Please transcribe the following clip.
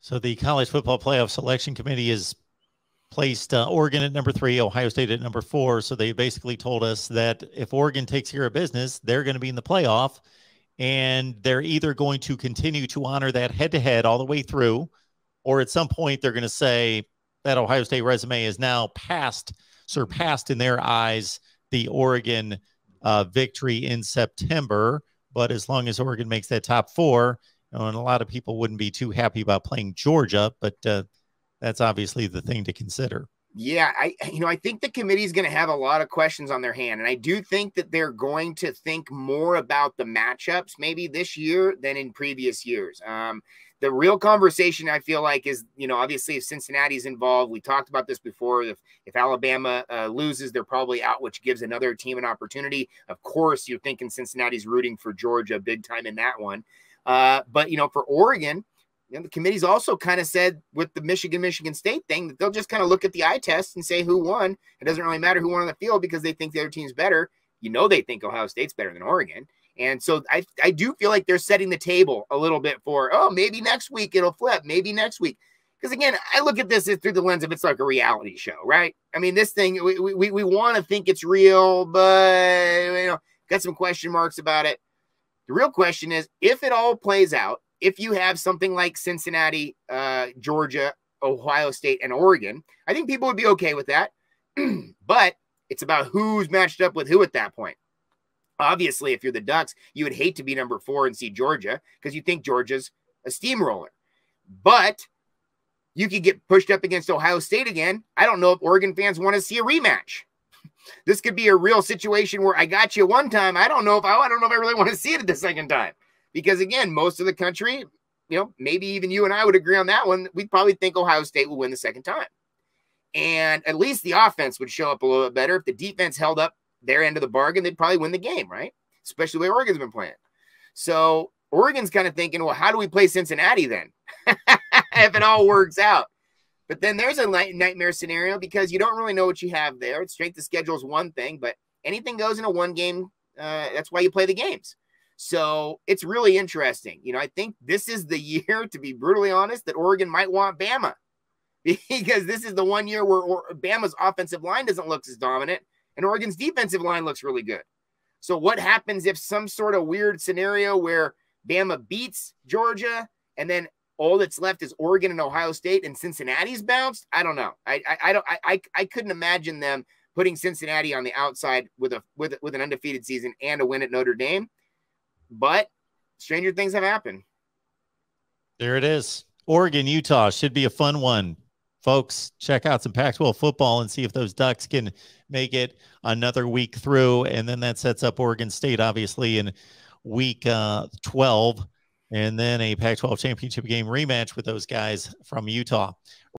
So the College Football Playoff Selection Committee has placed Oregon at number 3, Ohio State at number 4. So they basically told us that if Oregon takes care of business, they're going to be in the playoff, and they're either going to continue to honor that head-to-head all the way through, or at some point they're going to say that Ohio State resume is now surpassed in their eyes the Oregon victory in September. But as long as Oregon makes that top 4, and a lot of people wouldn't be too happy about playing Georgia, but that's obviously the thing to consider. Yeah, I think the committee is going to have a lot of questions on their hand, and I do think that they're going to think more about the matchups maybe this year than in previous years. The real conversation, I feel like, is, obviously if Cincinnati's involved, we talked about this before, if Alabama loses, they're probably out, which gives another team an opportunity. Of course, you're thinking Cincinnati's rooting for Georgia big time in that one. But, for Oregon, the committee's also kind of said with the Michigan State thing that they'll just kind of look at the eye test and say who won. It doesn't really matter who won on the field because they think the other team's better. They think Ohio State's better than Oregon. And so I do feel like they're setting the table a little bit for, maybe next week it'll flip. Maybe next week. Because, again, I look at this through the lens of it's like a reality show, right? I mean, this thing, we want to think it's real, but, got some question marks about it. The real question is, if it all plays out, if you have something like Cincinnati, Georgia, Ohio State, and Oregon, I think people would be okay with that. But it's about who's matched up with who at that point. Obviously, if you're the Ducks, you would hate to be number 4 and see Georgia because you think Georgia's a steamroller. But you could get pushed up against Ohio State again. I don't know if Oregon fans want to see a rematch. This could be a real situation where I got you one time. I don't know if I really want to see it the second time. Because, again, most of the country, maybe even you and I would agree on that one. We'd probably think Ohio State will win the second time. And at least the offense would show up a little bit better. If the defense held up their end of the bargain, they'd probably win the game, right? Especially the way Oregon's been playing. So Oregon's kind of thinking, well, how do we play Cincinnati then? If it all works out. But then there's a nightmare scenario because you don't really know what you have there. Strength of schedule is one thing, but anything goes in a one game. That's why you play the games. So it's really interesting. I think this is the year, to be brutally honest, that Oregon might want Bama because this is the one year where Bama's offensive line doesn't look as dominant and Oregon's defensive line looks really good. So what happens if some sort of weird scenario where Bama beats Georgia and then all that's left is Oregon and Ohio State and Cincinnati's bounced? I don't know. I couldn't imagine them putting Cincinnati on the outside with an undefeated season and a win at Notre Dame. But stranger things have happened. There it is. Oregon, Utah should be a fun one. Folks, check out some Pac-12 football and see if those Ducks can make it another week through. And then that sets up Oregon State, obviously, in week 12. And then a Pac-12 championship game rematch with those guys from Utah.